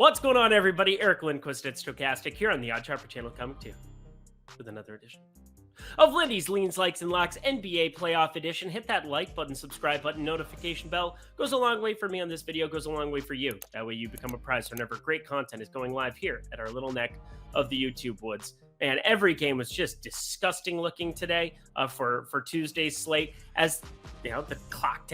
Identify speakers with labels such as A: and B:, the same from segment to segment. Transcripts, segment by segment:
A: What's going on, everybody? Eric Lindquist at Stochastic here on the Odd Chopper channel, coming to you with another edition of Lindy's Leans, Likes, and Locks NBA Playoff Edition. Hit that like button, subscribe button, notification bell. Goes a long way for me on this video, goes a long way for you. That way you become a prize whenever great content is going live here at our little neck of the YouTube woods. And every game was just disgusting looking today for Tuesday's slate. As you know, the clock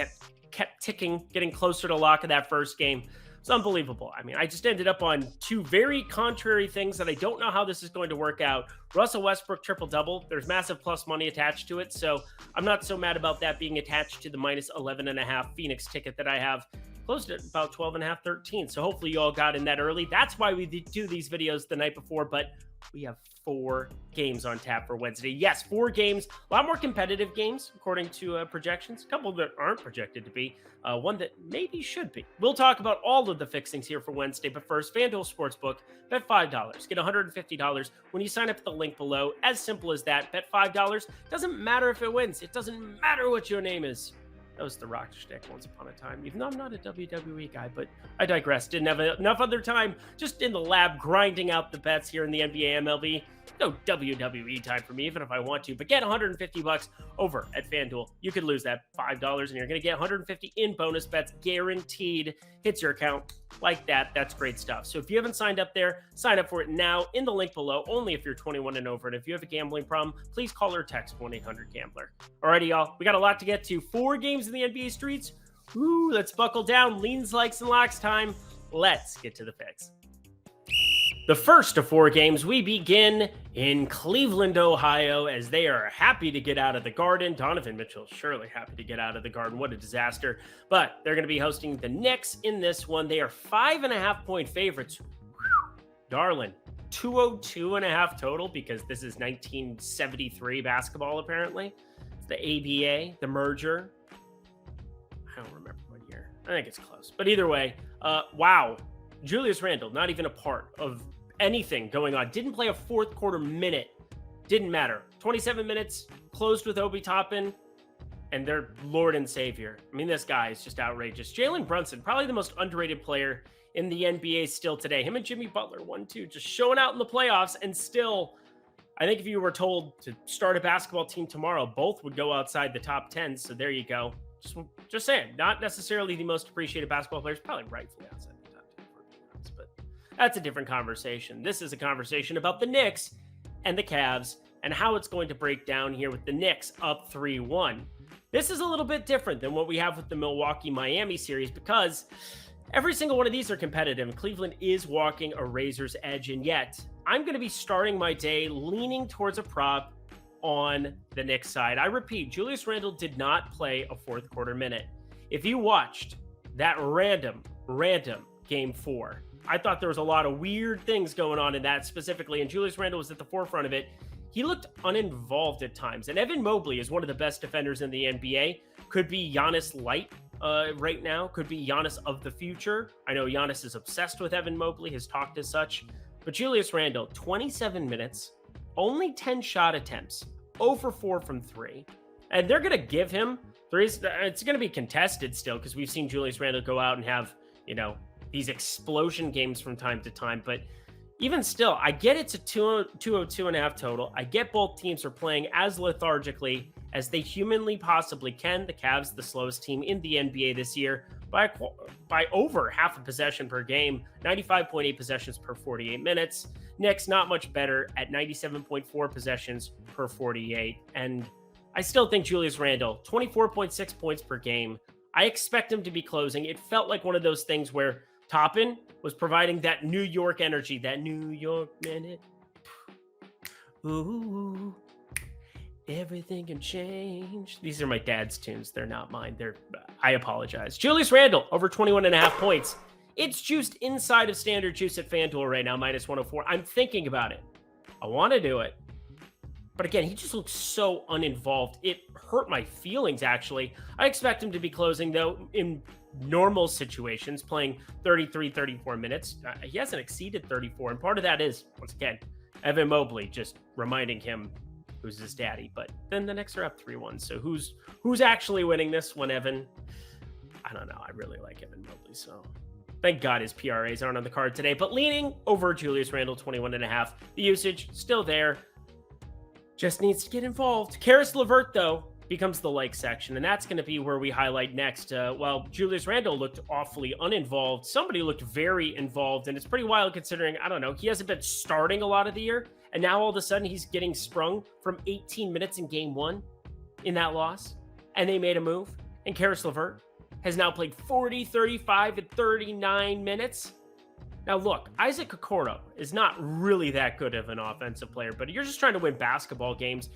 A: kept ticking, getting closer to lock of that first game. It's unbelievable. I mean, I just ended up on two very contrary things that I don't know how this is going to work out. Russell Westbrook triple-double. There's massive plus money attached to it, so I'm not so mad about that being attached to the minus 11.5 Phoenix ticket that I have. Closed at about 12.5, 13. So hopefully you all got in that early. That's why we do these videos the night before, but we have 4 games on tap for Wednesday. Yes, 4 games, a lot more competitive games according to projections. A couple that aren't projected to be, one that maybe should be. We'll talk about all of the fixings here for Wednesday, but first, FanDuel Sportsbook, bet $5, get $150 when you sign up at the link below. As simple as that. Bet $5. Doesn't matter if it wins. It doesn't matter what your name is. That was the rock stick once upon a time, even though I'm not a WWE guy, but I digress. Didn't have enough other time just in the lab grinding out the bets here in the NBA MLB. No WWE time for me, even if I want to, but get $150 over at FanDuel. You could lose that $5 and you're going to get $150 in bonus bets guaranteed. Hits your account like that. That's great stuff. So if you haven't signed up there, sign up for it now in the link below, only if you're 21 and over. And if you have a gambling problem, please call or text 1-800-GAMBLER. Alrighty, y'all, we got a lot to get to. 4 games in the NBA streets. Ooh, let's buckle down. Leans, likes, and locks time. Let's get to the picks. The first of 4 games, we begin in Cleveland, Ohio, as they are happy to get out of the Garden. Donovan Mitchell surely happy to get out of the Garden. What a disaster. But they're going to be hosting the Knicks in this one. They are 5.5-point favorites. Whew, darling. 202.5 total, because this is 1973 basketball, apparently. It's the ABA, the merger. I don't remember what year. I think it's close. But either way, wow. Julius Randle, not even a part of anything going on. Didn't play a fourth quarter minute. Didn't matter. 27 minutes, closed with Obi Toppin, and their Lord and Savior. I mean, this guy is just outrageous. Jalen Brunson, probably the most underrated player in the NBA still today. Him and Jimmy Butler, 1-2, just showing out in the playoffs, and still, I think if you were told to start a basketball team tomorrow, both would go outside the top 10, so there you go. Just saying, not necessarily the most appreciated basketball players, probably rightfully outside the top 10, but that's a different conversation. This is a conversation about the Knicks and the Cavs and how it's going to break down here with the Knicks up 3-1. This is a little bit different than what we have with the Milwaukee-Miami series, because every single one of these are competitive. Cleveland is walking a razor's edge, and yet I'm going to be starting my day leaning towards a prop on the Knicks side. I repeat, Julius Randle did not play a fourth quarter minute. If you watched that random game 4, I thought there was a lot of weird things going on in that specifically, and Julius Randle was at the forefront of it. He looked uninvolved at times, and Evan Mobley is one of the best defenders in the NBA. Could be Giannis light right now, could be Giannis of the future. I know Giannis is obsessed with Evan Mobley, has talked as such, but Julius Randle, 27 minutes, only 10 shot attempts, 0 for 4 from 3. And they're going to give him threes. It's going to be contested still, because we've seen Julius Randle go out and have, these explosion games from time to time. But even still, I get it's a 202.5 total. I get both teams are playing as lethargically as they humanly possibly can. The Cavs, the slowest team in the NBA this year, by over half a possession per game, 95.8 possessions per 48 minutes. Knicks, not much better at 97.4 possessions per 48. And I still think Julius Randle, 24.6 points per game. I expect him to be closing. It felt like one of those things where Toppin was providing that New York energy, that New York minute. Ooh, everything can change. These are my dad's tunes. They're not mine. I apologize. Julius Randle, over 21.5 points. It's juiced inside of standard juice at FanDuel right now, minus 104. I'm thinking about it. I want to do it. But again, he just looks so uninvolved. It hurt my feelings, actually. I expect him to be closing, though, in normal situations, playing 33, 34 minutes. He hasn't exceeded 34, and part of that is, once again, Evan Mobley just reminding him who's his daddy. But then the Knicks are up 3-1, so who's actually winning this one, Evan? I don't know. I really like Evan Mobley, so Thank God his PRAs aren't on the card today, but leaning over Julius Randle, 21.5. The usage still there. Just needs to get involved. Karis LeVert, though, becomes the like section, and that's going to be where we highlight next. While Julius Randle looked awfully uninvolved, somebody looked very involved, and it's pretty wild considering, I don't know, he hasn't been starting a lot of the year, and now all of a sudden he's getting sprung from 18 minutes in game one in that loss, and they made a move, and Karis LeVert has now played 40, 35, and 39 minutes. Now, look, Isaac Okoro is not really that good of an offensive player, but you're just trying to win basketball games.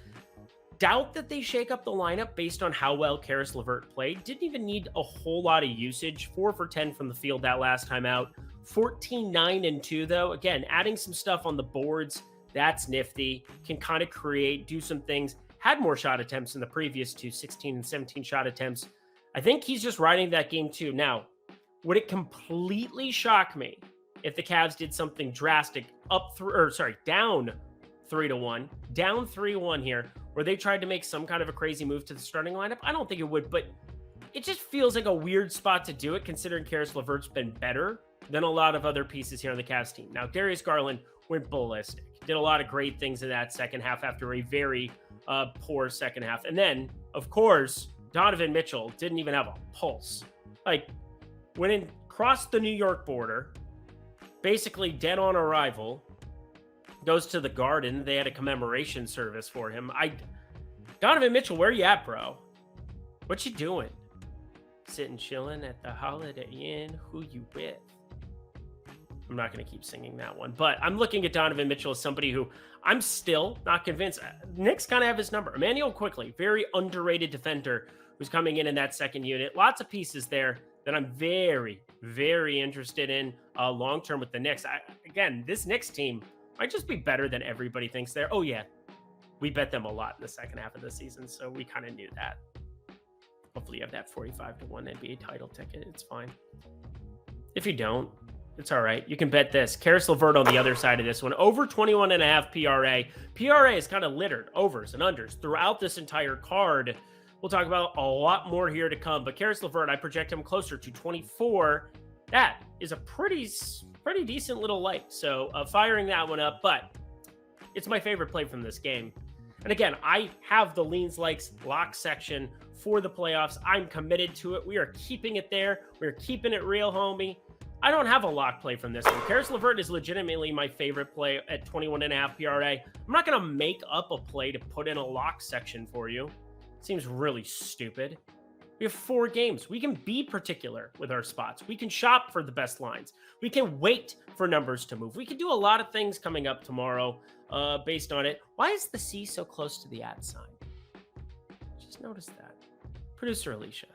A: Doubt that they shake up the lineup based on how well Karis LeVert played. Didn't even need a whole lot of usage. 4 for 10 from the field that last time out. 14, 9, and 2, though. Again, adding some stuff on the boards, that's nifty. Can kind of create, do some things. Had more shot attempts in the previous two, 16 and 17 shot attempts. I think he's just riding that game too. Now, would it completely shock me if the Cavs did something drastic down 3-1, down 3-1 here, where they tried to make some kind of a crazy move to the starting lineup? I don't think it would, but it just feels like a weird spot to do it, considering Karis LeVert's been better than a lot of other pieces here on the Cavs team. Now, Darius Garland went ballistic, did a lot of great things in that second half after a very poor second half. And then, of course, Donovan Mitchell didn't even have a pulse. Like, went in, crossed the New York border, basically dead on arrival, goes to the Garden. They had a commemoration service for him. Donovan Mitchell, where you at, bro? What you doing? Sitting chilling at the Holiday Inn. Who you with? I'm not going to keep singing that one, but I'm looking at Donovan Mitchell as somebody who I'm still not convinced. Knicks kind of have his number. Emmanuel Quickley, very underrated defender who's coming in that second unit. Lots of pieces there that I'm very, very interested in long-term with the Knicks. Again, this Knicks team might just be better than everybody thinks they're. Oh, yeah. We bet them a lot in the second half of the season, so we kind of knew that. Hopefully you have that 45-1 NBA title ticket. It's fine. If you don't, it's all right. You can bet this. Karis LeVert on the other side of this one. Over 21.5 PRA. PRA is kind of littered, overs and unders, throughout this entire card. We'll talk about a lot more here to come. But Karis LeVert, I project him closer to 24. That is a pretty decent little light. So firing that one up. But it's my favorite play from this game. And again, I have the leans, likes, lock section for the playoffs. I'm committed to it. We are keeping it there. We're keeping it real, homie. I don't have a lock play from this one. Karis LeVert is legitimately my favorite play at 21.5 PRA. I'm not going to make up a play to put in a lock section for you. Seems really stupid. We have 4 games. We can be particular with our spots. We can shop for the best lines. We can wait for numbers to move. We can do a lot of things coming up tomorrow based on it. Why is the C so close to the @ sign? Just noticed that. Producer Alicia.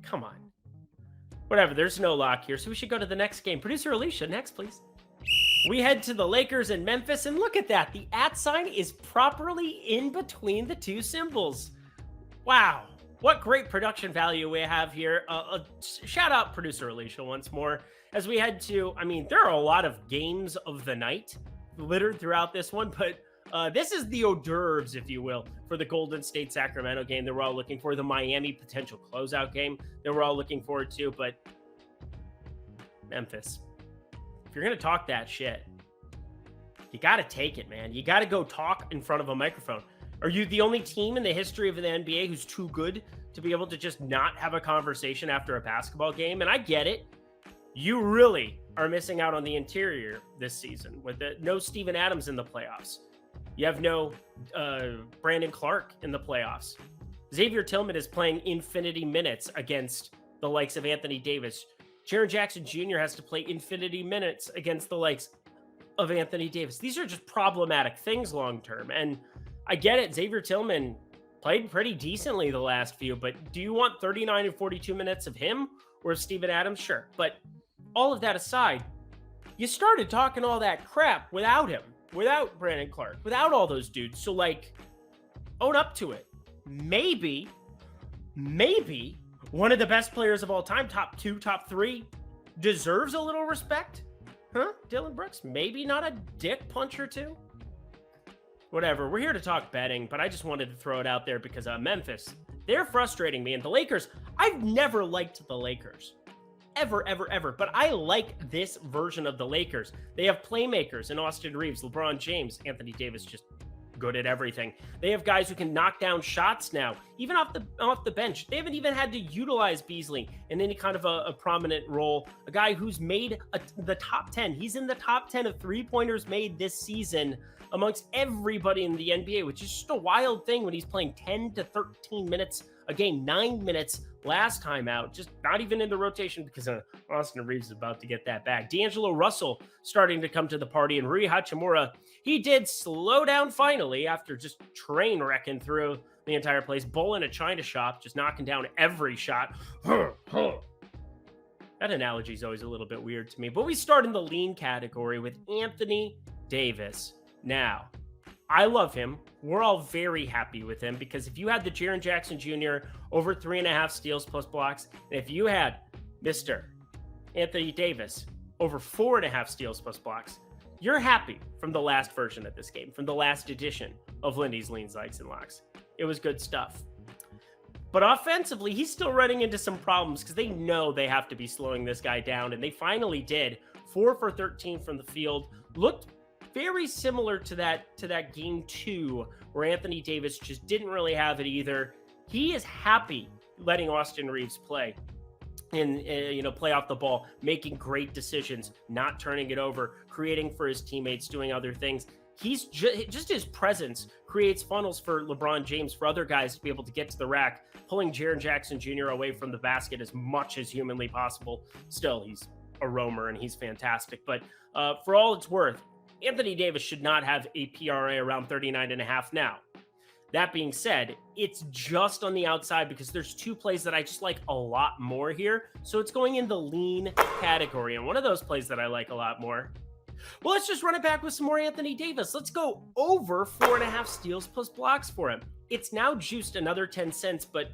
A: Come on. Whatever, there's no lock here, so we should go to the next game. Producer Alicia, next, please. We head to the Lakers in Memphis, and look at that. The @ sign is properly in between the two symbols. Wow. What great production value we have here. Shout out Producer Alicia once more. As we head to, there are a lot of games of the night littered throughout this one, but this is the hors d'oeuvres, if you will, for the Golden State Sacramento game that we're all looking for, the Miami potential closeout game that we're all looking forward to. But Memphis, if you're going to talk that shit, you got to take it, man. You got to go talk in front of a microphone. Are you the only team in the history of the NBA who's too good to be able to just not have a conversation after a basketball game? And I get it. You really are missing out on the interior this season with no Steven Adams in the playoffs. You have no Brandon Clark in the playoffs. Xavier Tillman is playing infinity minutes against the likes of Anthony Davis. Jaren Jackson Jr. has to play infinity minutes against the likes of Anthony Davis. These are just problematic things long-term. And I get it. Xavier Tillman played pretty decently the last few, but do you want 39 and 42 minutes of him or Steven Adams? Sure. But all of that aside, you started talking all that crap without him. Without Brandon Clark, without all those dudes. So, own up to it. Maybe one of the best players of all time, top 2, top 3, deserves a little respect. Huh? Dylan Brooks? Maybe not a dick punch or two? Whatever. We're here to talk betting, but I just wanted to throw it out there because Memphis, they're frustrating me. And the Lakers, I've never liked the Lakers. ever. But I like this version of the Lakers. They have playmakers in Austin Reeves, LeBron James, Anthony Davis, just good at everything. They have guys who can knock down shots now, even off the bench. They haven't even had to utilize Beasley in any kind of a prominent role. A guy who's made the top 10. He's in the top 10 of three-pointers made this season amongst everybody in the NBA, which is just a wild thing when he's playing 10 to 13 minutes a game, 9 minutes last time out, just not even in the rotation because Austin Reeves is about to get that back. D'Angelo Russell starting to come to the party, and Rui Hachimura, he did slow down finally after just train wrecking through the entire place, bull in a china shop, just knocking down every shot. That analogy is always a little bit weird to me, but we start in the lean category with Anthony Davis. Now, I love him. We're all very happy with him because if you had the Jaren Jackson Jr. over 3.5 steals plus blocks, and if you had Mr. Anthony Davis over 4.5 steals plus blocks, you're happy from the last version of this game, from the last edition of Lindy's Leans, Likes, and Locks. It was good stuff. But offensively, he's still running into some problems because they know they have to be slowing this guy down, and they finally did. 4 for 13 from the field. Looked very similar to that game 2 where Anthony Davis just didn't really have it either. He is happy letting Austin Reeves play and play off the ball, making great decisions, not turning it over, creating for his teammates, doing other things. He's just his presence creates funnels for LeBron James, for other guys to be able to get to the rack, pulling Jaren Jackson Jr. away from the basket as much as humanly possible. Still, he's a roamer and he's fantastic. But for all it's worth, Anthony Davis should not have a PRA around 39.5 now. That being said, it's just on the outside because there's 2 plays that I just like a lot more here. So it's going in the lean category. And one of those plays that I like a lot more, well, let's just run it back with some more Anthony Davis. Let's go over 4.5 steals plus blocks for him. It's now juiced another 10 cents, but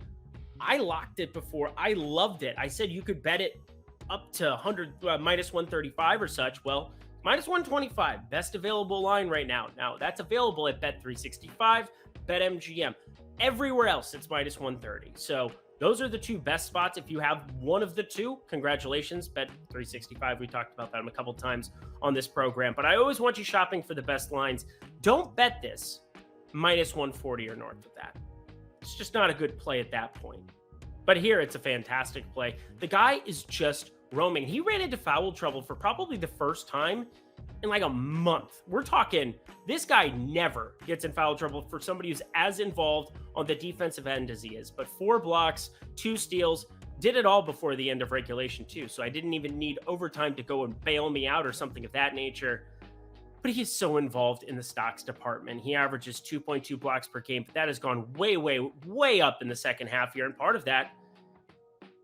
A: I locked it before. I loved it. I said you could bet it up to 100, minus 135 or such. Well, minus 125, best available line right now. Now, that's available at Bet365, BetMGM. Everywhere else, it's minus 130. So those are the 2 best spots. If you have one of the 2, congratulations. Bet365, we talked about that a couple times on this program. But I always want you shopping for the best lines. Don't bet this minus 140 or north of that. It's just not a good play at that point. But here, it's a fantastic play. The guy is just roaming. He ran into foul trouble for probably the first time in like a month. We're talking, this guy never gets in foul trouble for somebody who's as involved on the defensive end as he is. But 4 blocks, 2 steals, did it all before the end of regulation too. So I didn't even need overtime to go and bail me out or something of that nature. But he's so involved in the stocks department. He averages 2.2 blocks per game, but that has gone way up in the second half here. And part of that,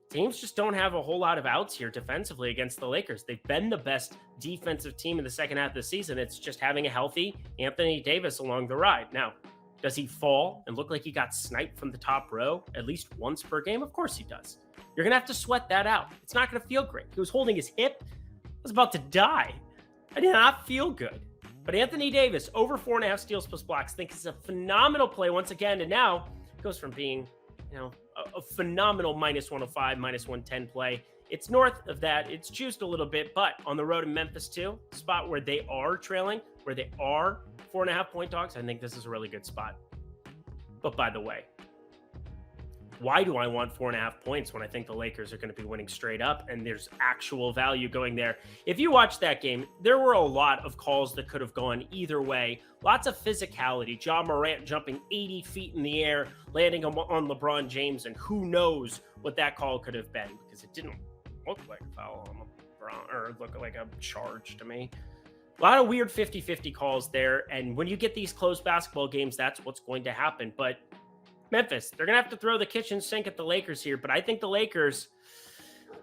A: teams just don't have a whole lot of outs here defensively against the Lakers. They've been the best defensive team in the second half of the season. It's just having a healthy Anthony Davis along the ride. Now, does he fall and look like he got sniped from the top row at least once per game? Of course he does. You're going to have to sweat that out. It's not going to feel great. He was holding his hip. I was about to die. I did not feel good. But Anthony Davis, over 4.5 steals plus blocks, I think is a phenomenal play once again. And now it goes from being, a phenomenal minus 105, minus 110 play. It's north of that. It's juiced a little bit, but on the road in Memphis too, spot where they are trailing, where they are 4.5 point dogs, I think this is a really good spot. But by the way, why do I want 4.5 points when I think the Lakers are going to be winning straight up and there's actual value going there? If you watch that game, there were a lot of calls that could have gone either way. Lots of physicality. Ja Morant jumping 80 feet in the air, landing on LeBron James, and who knows what that call could have been because it didn't look like a foul on LeBron or look like a charge to me. A lot of weird 50-50 calls there, and when you get these close basketball games, that's what's going to happen. But Memphis, they're going to have to throw the kitchen sink at the Lakers here, but I think the Lakers,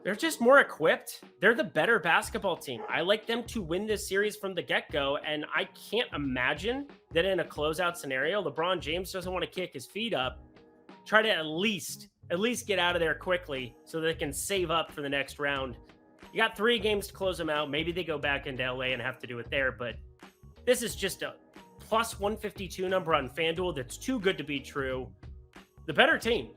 A: they're just more equipped. They're the better basketball team. I like them to win this series from the get-go, and I can't imagine that in a closeout scenario, LeBron James doesn't want to kick his feet up, try to at least get out of there quickly so they can save up for the next round. You got 3 games to close them out. Maybe they go back into LA and have to do it there, but this is just a plus 152 number on FanDuel that's too good to be true. The better team.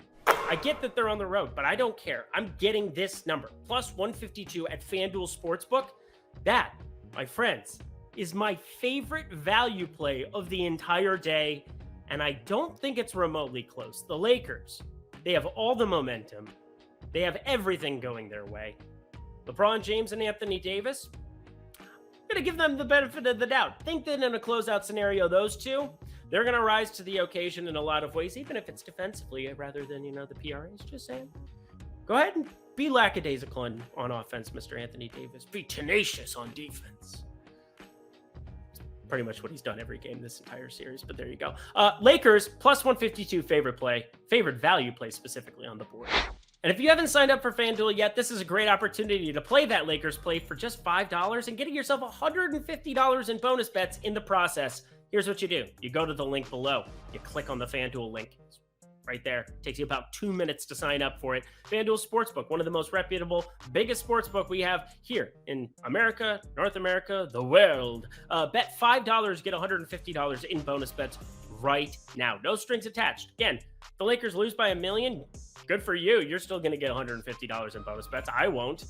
A: I get that they're on the road, but I don't care. I'm getting this number, plus 152 at FanDuel Sportsbook. That, my friends, is my favorite value play of the entire day, and I don't think it's remotely close. The Lakers, they have all the momentum. They have everything going their way. LeBron James and Anthony Davis, I'm going to give them the benefit of the doubt. Think that in a closeout scenario, those two, they're going to rise to the occasion in a lot of ways, even if it's defensively rather than, the PRAs. Just saying. Go ahead and be lackadaisical on offense, Mr. Anthony Davis. Be tenacious on defense. Pretty much what he's done every game this entire series, but there you go. Lakers, plus 152 favorite value play specifically on the board. And if you haven't signed up for FanDuel yet, this is a great opportunity to play that Lakers play for just $5 and getting yourself $150 in bonus bets in the process. Here's what you do. You go to the link below. You click on the FanDuel link. It's right there. It takes you about 2 minutes to sign up for it. FanDuel Sportsbook, one of the most reputable, biggest sportsbook we have here in America, North America, the world. Bet $5, get $150 in bonus bets right now. No strings attached. Again, if the Lakers lose by $1 million, good for you. You're still going to get $150 in bonus bets. I won't.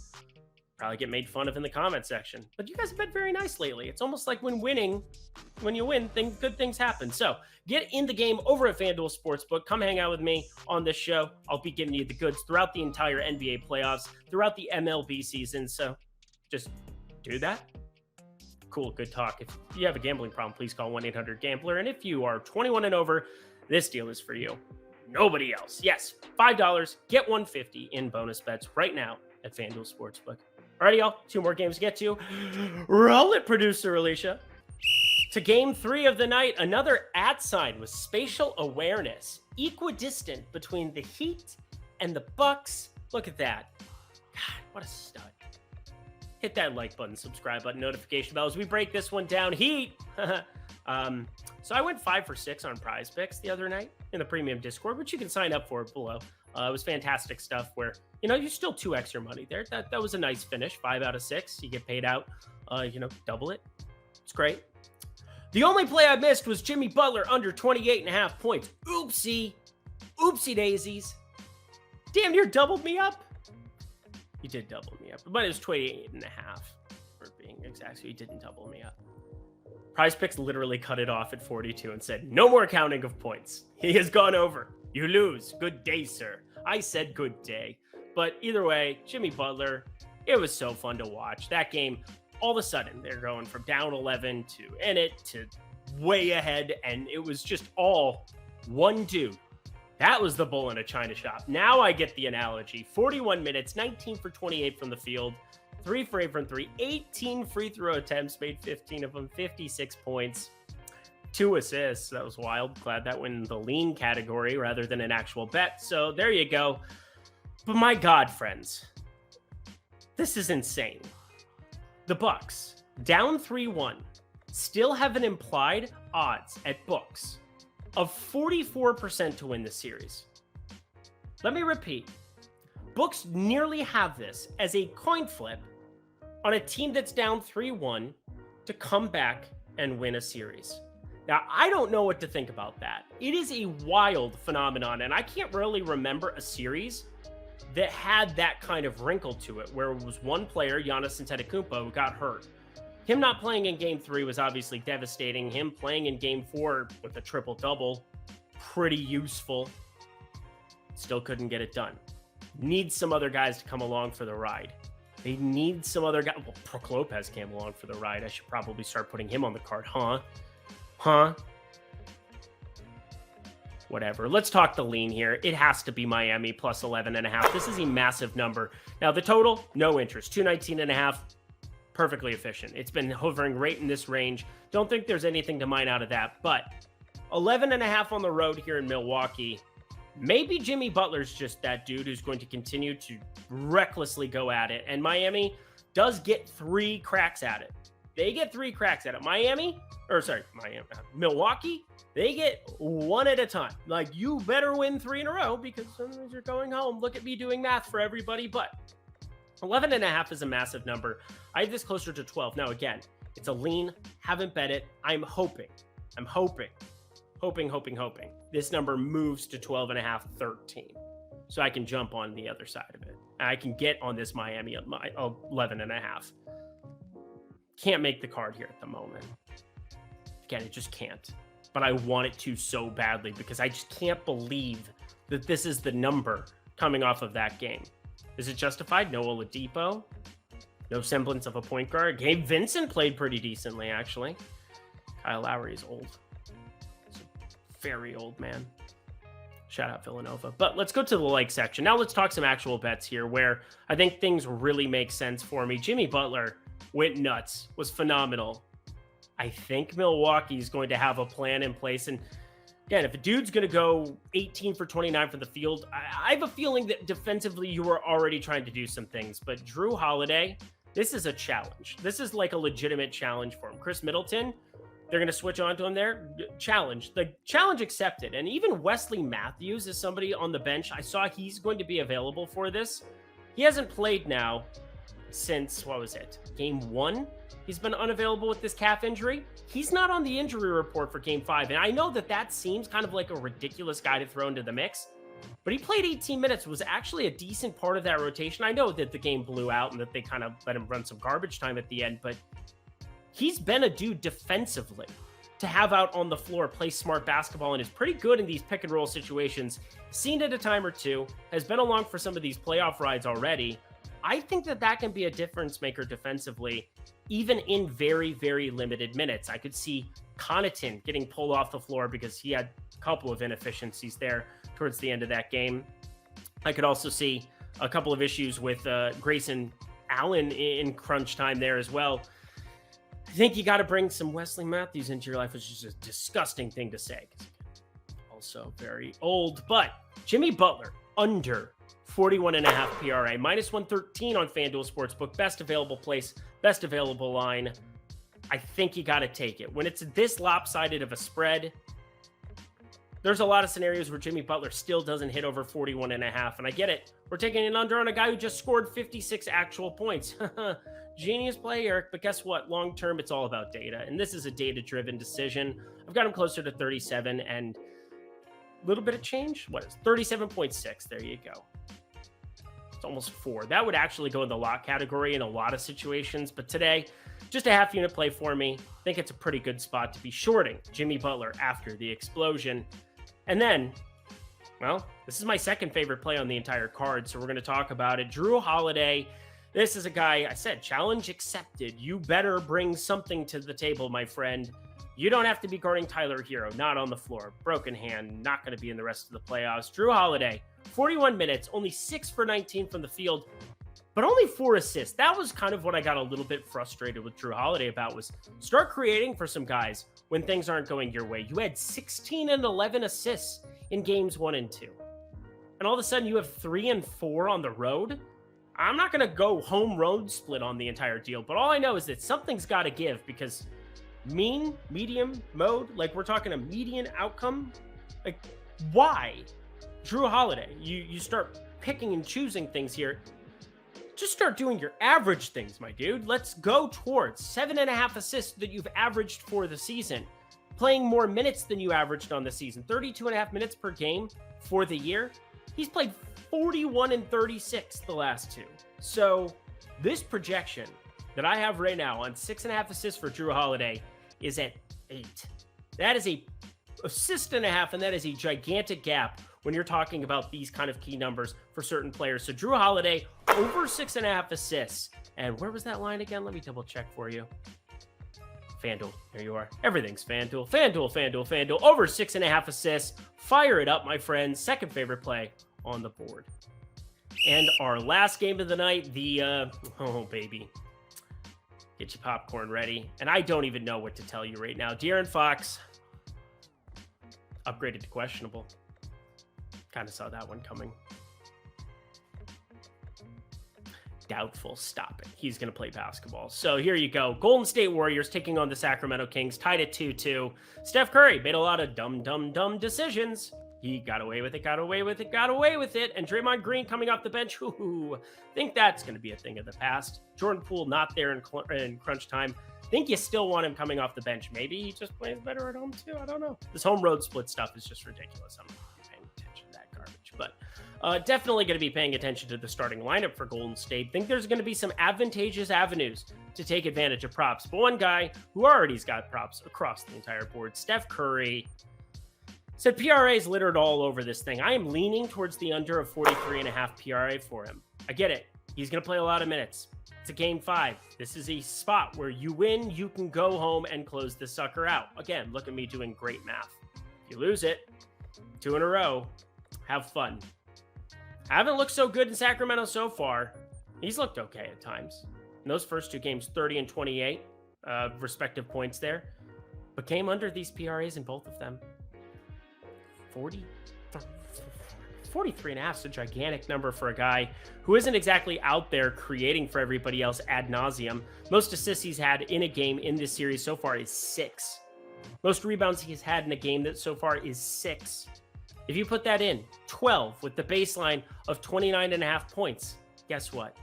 A: Probably get made fun of in the comment section. But you guys have been very nice lately. It's almost like when you win, good things happen. So get in the game over at FanDuel Sportsbook. Come hang out with me on this show. I'll be giving you the goods throughout the entire NBA playoffs, throughout the MLB season. So just do that. Cool, good talk. If you have a gambling problem, please call 1-800-GAMBLER. And if you are 21 and over, this deal is for you. Nobody else. Yes, $5, get $150 in bonus bets right now at FanDuel Sportsbook. Alrighty, y'all. 2 more games to get to. Roll it, producer Alicia. To game 3 of the night, another @ with spatial awareness. Equidistant between the Heat and the Bucks. Look at that. God, what a stud. Hit that like button, subscribe button, notification bell as we break this one down. Heat. So I went 5 for 6 on Prize Picks the other night in the premium Discord, which you can sign up for below. It was fantastic stuff where, you still 2x your money there. That was a nice finish. 5 out of 6. You get paid out, double it. It's great. The only play I missed was Jimmy Butler under 28.5 points. Oopsie daisies. Damn near doubled me up. You did double me up, but it was 28.5 for being exact. So you didn't double me up. Prize Picks literally cut it off at 42 and said, no more counting of points. He has gone over. You lose. Good day, sir. I said good day. But either way, Jimmy Butler, it was so fun to watch. That game, all of a sudden, they're going from down 11 to way ahead, and it was just all 1-2. That was the bull in a china shop. Now I get the analogy. 41 minutes, 19 for 28 from the field, 3 for 8 from 3, 18 free throw attempts, made 15 of them, 56 points, 2 assists. That was wild. Glad that went in the lean category rather than an actual bet. So there you go. But my God, friends, this is insane. The Bucks, down 3-1, still have an implied odds at books of 44% to win the series. Let me repeat. Books nearly have this as a coin flip on a team that's down 3-1 to come back and win a series. Now, I don't know what to think about that. It is a wild phenomenon, and I can't really remember a series that had that kind of wrinkle to it, where it was one player, Giannis Antetokounmpo, who got hurt. Him not playing in Game 3 was obviously devastating. Him playing in Game 4 with a triple-double, pretty useful. Still couldn't get it done. Need some other guys to come along for the ride. They need some other guys. Well, Brook Lopez came along for the ride. I should probably start putting him on the card, huh? Whatever. Let's talk the lean here. It has to be Miami plus 11.5. This is a massive number. Now, the total, no interest. 219.5. Perfectly efficient. It's been hovering right in this range. Don't think there's anything to mine out of that. But 11.5 on the road here in Milwaukee. Maybe Jimmy Butler's just that dude who's going to continue to recklessly go at it. And Miami does get 3 cracks at it. They get 3 cracks at it. Milwaukee, they get 1 at a time. Like, you better win 3 in a row because sometimes you're going home. Look at me doing math for everybody. But 11.5 is a massive number. I have this closer to 12. Now, again, it's a lean. Haven't bet it. I'm hoping. This number moves to 12.5, 13. so I can jump on the other side of it. I can get on this Miami 11.5. Can't make the card here at the moment. Again, it just can't. But I want it to so badly because I just can't believe that this is the number coming off of that game. Is it justified? No Oladipo. No semblance of a point guard. Gabe Vincent played pretty decently, actually. Kyle Lowry is old. He's a very old man. Shout out Villanova. But let's go to the like section. Now let's talk some actual bets here where I think things really make sense for me. Jimmy Butler went nuts. Was phenomenal. I think Milwaukee is going to have a plan in place. And again, if a dude's going to go 18 for 29 from the field, I have a feeling that defensively you were already trying to do some things. But Drew Holiday, this is a challenge. This is like a legitimate challenge for him. Chris Middleton, they're going to switch on to him there. Challenge. The challenge accepted. And even Wesley Matthews is somebody on the bench. I saw he's going to be available for this. He hasn't played now since, what was it? Game 1? He's been unavailable with this calf injury. He's not on the injury report for game 5. And I know that that seems kind of like a ridiculous guy to throw into the mix, but he played 18 minutes, was actually a decent part of that rotation. I know that the game blew out and that they kind of let him run some garbage time at the end, but he's been a dude defensively to have out on the floor, play smart basketball, and is pretty good in these pick and roll situations. Seen it a time or two, has been along for some of these playoff rides already. I think that that can be a difference maker defensively, even in very, very limited minutes. I could see Connaughton getting pulled off the floor because he had a couple of inefficiencies there towards the end of that game. I could also see a couple of issues with Grayson Allen in crunch time there as well. I think you got to bring some Wesley Matthews into your life, which is a disgusting thing to say. Also very old, but Jimmy Butler under 41.5 PRA, minus 113 on FanDuel Sportsbook. Best available place, best available line. I think you got to take it. When it's this lopsided of a spread, there's a lot of scenarios where Jimmy Butler still doesn't hit over 41.5. And I get it. We're taking an under on a guy who just scored 56 actual points. Genius play, Eric. But guess what? Long term, it's all about data. And this is a data-driven decision. I've got him closer to 37 and a little bit of change. What is 37.6? There you go. It's almost 4. That would actually go in the lock category in a lot of situations. But today, just a half unit play for me. I think it's a pretty good spot to be shorting Jimmy Butler after the explosion. And then, well, this is my second favorite play on the entire card, so we're going to talk about it. Drew Holiday. This is a guy, I said, challenge accepted. You better bring something to the table, my friend. You don't have to be guarding Tyler Hero, not on the floor. Broken hand, not going to be in the rest of the playoffs. Drew Holiday, 41 minutes, only 6 for 19 from the field, but only 4 assists. That was kind of what I got a little bit frustrated with Drew Holiday about, was start creating for some guys when things aren't going your way. You had 16 and 11 assists in games 1 and 2. And all of a sudden you have 3 and 4 on the road. I'm not going to go home road split on the entire deal, but all I know is that something's got to give, because mean, medium, mode, like we're talking a median outcome. Like, why? Drew Holiday, you start picking and choosing things here. Just start doing your average things, my dude. Let's go towards 7.5 assists that you've averaged for the season. Playing more minutes than you averaged on the season. 32.5 minutes per game for the year. He's played 41 and 36 the last 2. So this projection that I have right now on 6.5 assists for Drew Holiday is at 8. That is a assist and a half, and that is a gigantic gap when you're talking about these kind of key numbers for certain players. So Drew Holiday over 6.5 assists. And where was that line again? Let me double check for you. FanDuel, there you are. Everything's FanDuel. FanDuel. Over 6.5 assists. Fire it up, my friends. Second favorite play on the board. And our last game of the night, oh baby. Get your popcorn ready. And I don't even know what to tell you right now. De'Aaron Fox upgraded to questionable. Kind of saw that one coming. Doubtful. Stop it. He's going to play basketball. So here you go. Golden State Warriors taking on the Sacramento Kings, tied at 2-2. Steph Curry made a lot of dumb decisions. He got away with it. And Draymond Green coming off the bench. Ooh, think that's going to be a thing of the past. Jordan Poole not there in crunch time. Think you still want him coming off the bench. Maybe he just plays better at home too. I don't know. This home road split stuff is just ridiculous. I'm not paying attention to that garbage. But Definitely going to be paying attention to the starting lineup for Golden State. Think there's going to be some advantageous avenues to take advantage of props. But one guy who already's got props across the entire board, Steph Curry, said PRA is littered all over this thing. I am leaning towards the under of 43.5 PRA for him. I get it. He's going to play a lot of minutes. It's a game 5. This is a spot where you win, you can go home and close this sucker out. Again, look at me doing great math. If you lose it, 2 in a row, have fun. Haven't looked so good in Sacramento so far. He's looked okay at times. In those first 2 games, 30 and 28, respective points there. But came under these PRAs in both of them. 43.5 is a gigantic number for a guy who isn't exactly out there creating for everybody else ad nauseum. Most assists he's had in a game in this series so far is 6. Most rebounds he's had in a game that so far is 6. If you put that in, 12 with the baseline of 29.5 points, guess what?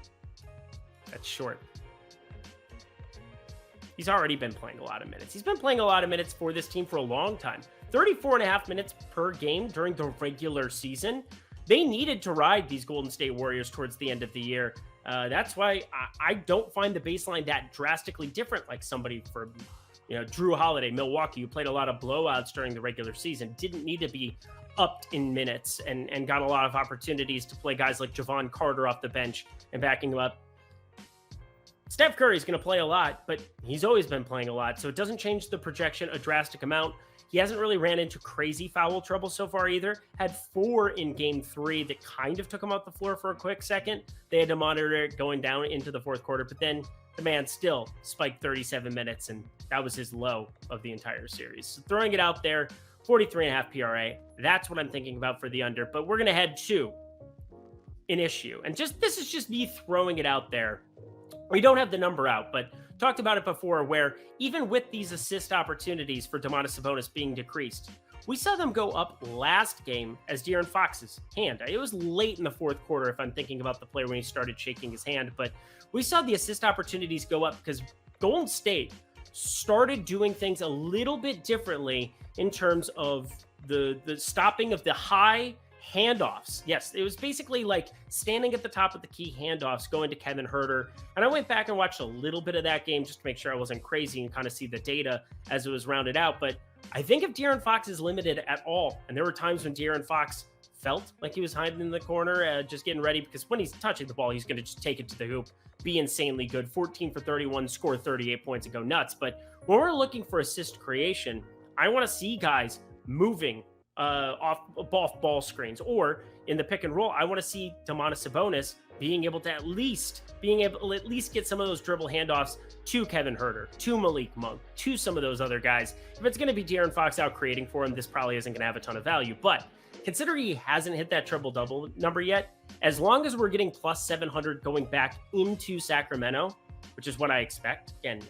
A: That's short. He's already been playing a lot of minutes. He's been playing a lot of minutes for this team for a long time. 34.5 minutes per game during the regular season. They needed to ride these Golden State Warriors towards the end of the year. That's why I don't find the baseline that drastically different, like somebody from, Drew Holiday, Milwaukee, who played a lot of blowouts during the regular season, didn't need to be upped in minutes and got a lot of opportunities to play guys like Javon Carter off the bench and backing him up. Steph Curry is going to play a lot, but he's always been playing a lot, so it doesn't change the projection a drastic amount. He hasn't really ran into crazy foul trouble so far either. Had 4 in game 3 that kind of took him off the floor for a quick second. They had to monitor it going down into the fourth quarter, but then the man still spiked 37 minutes, and that was his low of the entire series. So throwing it out there, 43.5 PRA. That's what I'm thinking about for the under, but we're going to head to an issue. And this is just me throwing it out there. We don't have the number out, but talked about it before, where even with these assist opportunities for Domantas Sabonis being decreased, we saw them go up last game as De'Aaron Fox's hand. It was late in the fourth quarter if I'm thinking about the play when he started shaking his hand, but we saw the assist opportunities go up because Golden State started doing things a little bit differently in terms of the stopping of the high handoffs. Yes, it was basically like standing at the top of the key handoffs going to Kevin Huerter. And I went back and watched a little bit of that game just to make sure I wasn't crazy and kind of see the data as it was rounded out. But I think if De'Aaron Fox is limited at all, and there were times when De'Aaron Fox felt like he was hiding in the corner, just getting ready, because when he's touching the ball, he's going to just take it to the hoop, be insanely good, 14 for 31, score 38 points and go nuts. But when we're looking for assist creation, I want to see guys moving off ball screens, or in the pick and roll, I want to see Domantas Sabonis being able to at least get some of those dribble handoffs to Kevin Huerter, to Malik Monk, to some of those other guys. If it's going to be De'Aaron Fox out creating for him, this probably isn't going to have a ton of value. But considering he hasn't hit that triple-double number yet, as long as we're getting plus 700 going back into Sacramento, which is what I expect, again,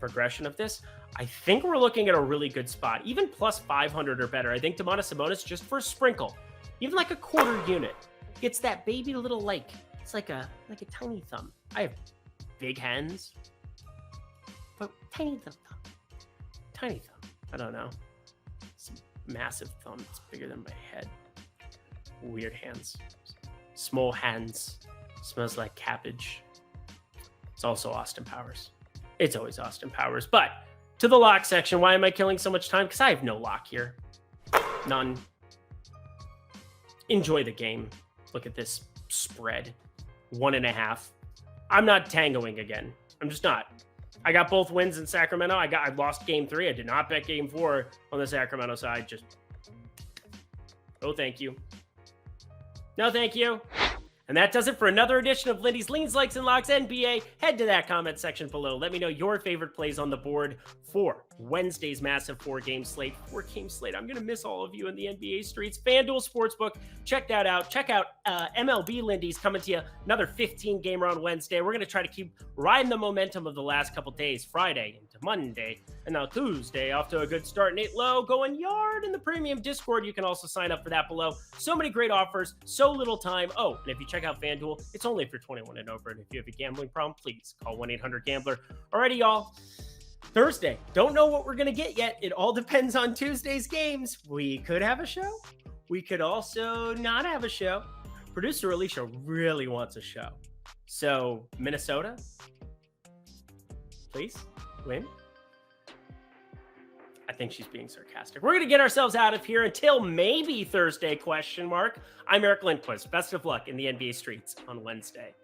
A: progression of this, I think we're looking at a really good spot, even plus 500 or better. I think Domantas Sabonis, just for a sprinkle, even like a quarter unit, gets that baby little like, it's like a tiny thumb. I have big hands, but tiny thumb. I don't know. It's a massive thumb. It's bigger than my head. Weird hands. Small hands. Smells like cabbage. It's also Austin Powers. It's always Austin Powers, but to the lock section. Why am I killing so much time? Because I have no lock here. None. Enjoy the game. Look at this spread. 1.5. I'm not tangoing again. I'm just not. I got both wins in Sacramento. I lost game 3. I did not bet game 4 on the Sacramento side. Just, oh, thank you. No, thank you. And that does it for another edition of Lindy's Leans, Likes, and Locks NBA. Head to that comment section below. Let me know your favorite plays on the board for Wednesday's massive 4-game slate. 4-game slate. I'm going to miss all of you in the NBA streets. FanDuel Sportsbook. Check that out. Check out MLB Lindy's coming to you. Another 15-gamer on Wednesday. We're going to try to keep riding the momentum of the last couple days. Friday into Monday. And now Tuesday, off to a good start. Nate Lowe going yard in the premium Discord. You can also sign up for that below. So many great offers. So little time. Oh, and if you check out FanDuel, it's only for 21 and over. And if you have a gambling problem, please call 1-800-GAMBLER. Alrighty, y'all. Thursday. Don't know what we're going to get yet. It all depends on Tuesday's games. We could have a show. We could also not have a show. Producer Alicia really wants a show. So, Minnesota, please win. I think she's being sarcastic. We're going to get ourselves out of here until maybe Thursday, ? I'm Eric Lindquist. Best of luck in the NBA streets on Wednesday.